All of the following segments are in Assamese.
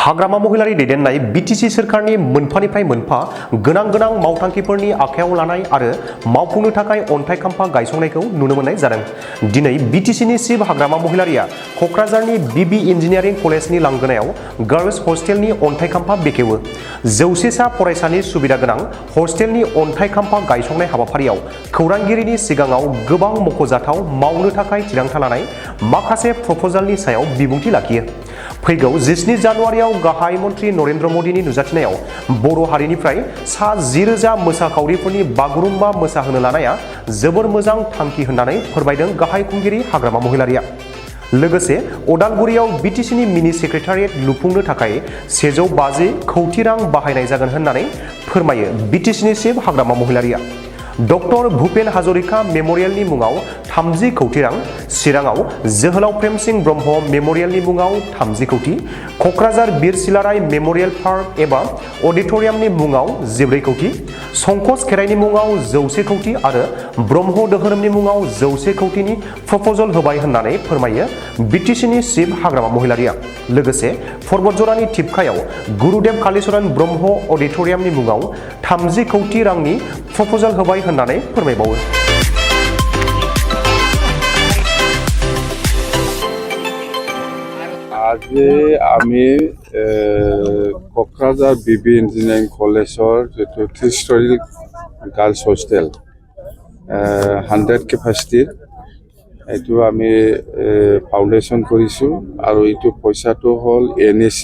हाग्रामा महिलारि दैदेननाय बीटीसी सोरखारनि मोनफानिफ्राय मोनफा गोनां मावथांखिफोरनि आखायाव लानाय आरो मावफुंनो थाखाय अन्थाइ खाम्फा गायसंनायखौ नुनो मोननाय जादों। दिनै बीटीसीनि चिफ हाग्रामा महिलारिया कक्राझारनि बीबी इन्जिनियारिं कलेजनि लांगोनायाव गार्लस हस्टेलनि अन्थाइ खाम्फा बेखेवो। 100 सा फरायसानि सुबिदा गोनां हस्टेलनि अन्थाइ खाम्फा गायसंनाय हाबाफारियाव खौरांगिरिनि सिगाङाव गोबां मख'जाथाव मावनो थाखाय थिरांथा लानाय माखासे प्रप'जालनि सायाव बिबुंथि लाखियो। फैगौ 17 जानुवारियाव गाहाय मन्त्रि नरेन्द्र मदिनि नुजाथिनायाव बर' हारिनिफ्राय सा 10,000 मोसाखावरिफोरनि बागुरुम्बा मोसाहोनो लानाया जोबोर मोजां थांखि होननानै फोरमायदों गाहाय खुंगिरि हाग्रामा महिलारिया। लोगोसे अदालगुरियाव बीटीसीनि मिनि सेक्रेटारियेट लुफुंनो थाखाय 150 कौटि रां बाहायनाय जागोन होननानै फोरमायो बीटीसीनि चिफ हाग्रामा महिलारिया। डक्टर भुपेन हाजरिका मेम'रियेलनि मुङाव 30 कौटि रां, चिराङाव जोहोलाव प्रेमसिंह ब्रह्म मेम'रियेलनि मुङाव 30 कौटि, कक्राझार बीर सिलाराय मेम'रियेल पार्क एबा अडिट'रियामनि मुङाव 14 कौटि, संकस खेराइनि मुङाव 100 कौटि आरो ब्रह्म दोहोरोमनि मुङाव 100 कौटिनि प्रप'जल होबाय होननानै फोरमायो बीटीसीनि चिफ हाग्रामा महिलारिया। लोगोसे पर्बतजरानि थिपकायाव गुरुदेव कालीचरण ब्रह्म अडिट'रियामनि मुङाव 30 कौटि रांनि प्रप'जल होबाय होननानै फोरमायबावो। আজি আমি কক্ৰাঝাৰ বিবি ইঞ্জিনিয়াৰিং কলেজৰ যেটো 3 ষ্টৰী গাৰ্লছ হোষ্টেল 100 কেপাচিটিৰ এইটো আমি ফাউণ্ডেশ্যন কৰিছোঁ আৰু এইটো পইচাটো হ'ল NEC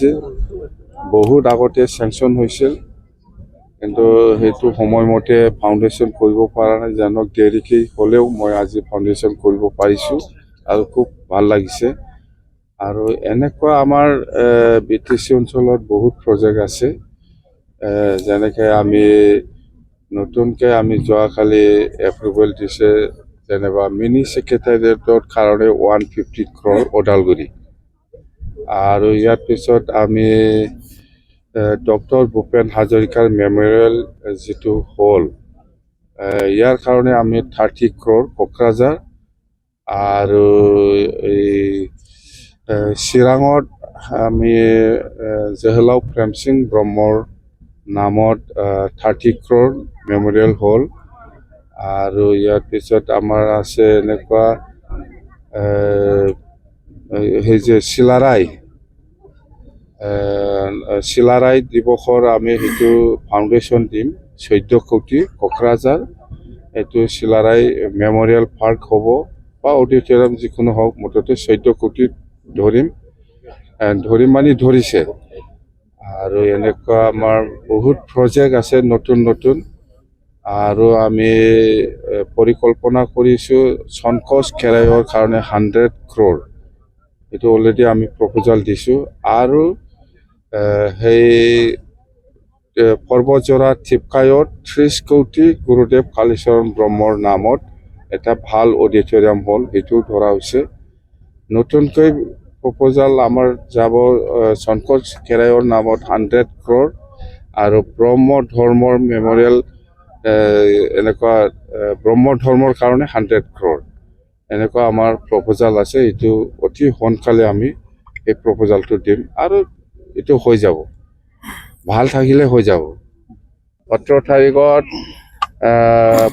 বহুত আগতে চেংচন হৈছিল, কিন্তু সেইটো সময়মতে ফাউণ্ডেশ্যন কৰিব পৰা নাই। জানক দেৰিকে হ'লেও মই আজি ফাউণ্ডেশ্যন কৰিব পাৰিছোঁ আৰু খুব ভাল লাগিছে। আৰু এনেকুৱা আমাৰ BTC অঞ্চলত বহুত প্ৰজেক্ট আছে, যেনেকৈ আমি নতুনকৈ আমি যোৱাকালি এপ্ৰুভেল দিছে যেনিবা মিনি ছেক্ৰেটাৰিয়েটৰ কাৰণে 150 crore ওদালগুৰি। আৰু ইয়াৰ পিছত আমি ডক্টৰ ভূপেন হাজৰিকাৰ মেম'ৰিয়েল যিটো হ'ল ইয়াৰ কাৰণে আমি 30 crore কোকৰাঝাৰ। আৰু চিৰাঙত আমি জহলাও প্ৰেমসিং ব্ৰহ্মৰ নামত 30 crore মেম'ৰিয়েল হ'ল। আৰু ইয়াৰ পিছত আমাৰ আছে এনেকুৱা সেই যে চিলাৰাই দিৱসৰ আমি সেইটো ফাউণ্ডেশ্যন দিম 14 কৌটি কোকৰাঝাৰ। এইটো চিলাৰাই মেম'ৰিয়েল পাৰ্ক হ'ব বা অডিটৰিয়াম যিকোনো হওক, মুঠতে 14 কৌটি ধৰিম মানে ধৰিছে। আৰু এনেকুৱা আমাৰ বহুত প্ৰজেক্ট আছে নতুন। আৰু আমি পৰিকল্পনা কৰিছোঁ সংকোচ খেৰাইৰ কাৰণে 100 crore, এইটো অলৰেডি আমি প্ৰপ'জাল দিছোঁ। আৰু সেই পৰ্বতজৰা থিপকায়ত 30 কৌটি গুৰুদেৱ কালীচৰণ ব্ৰহ্মৰ নামত এটা ভাল অডিটৰিয়াম হ'ল, সেইটো ধৰা হৈছে। নতুনকৈ প্ৰপ'জাল আমাৰ যাব সংকোচ খেৰাইৰ নামত 100 crore আৰু ব্ৰহ্ম ধৰ্মৰ মেম'ৰিয়েল এনেকুৱা ব্ৰহ্ম ধৰ্মৰ কাৰণে 100 crore এনেকুৱা আমাৰ প্ৰপ'জাল আছে। এইটো অতি সোনকালে আমি এই প্ৰপ'জালটো দিম আৰু এইটো হৈ যাব, ভাল থাকিলে হৈ যাব। 17 তাৰিখত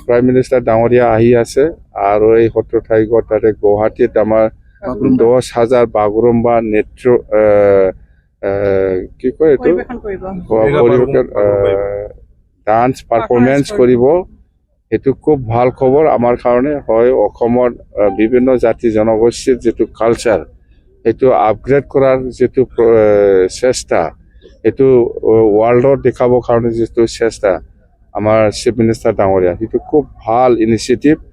প্ৰাইম মিনিষ্টাৰ ডাঙৰীয়া আহি আছে আৰু এই 17 তাৰিখত তাতে গুৱাহাটীত আমাৰ 10,000 বাগৰুম্বা নৃত্য কি কয় এইটো ডান্স পাৰফৰ্মেঞ্চ কৰিব। সেইটো খুব ভাল খবৰ আমাৰ কাৰণে হয়। অসমৰ বিভিন্ন জাতি জনগোষ্ঠীৰ যিটো কালচাৰ সেইটো আপগ্ৰেড কৰাৰ যিটো চেষ্টা, সেইটো ৱৰ্ল্ডত দেখাবৰ কাৰণে যিটো চেষ্টা আমাৰ চিফ মিনিষ্টাৰ ডাঙৰীয়া, সেইটো খুব ভাল ইনিচিয়েটিভ।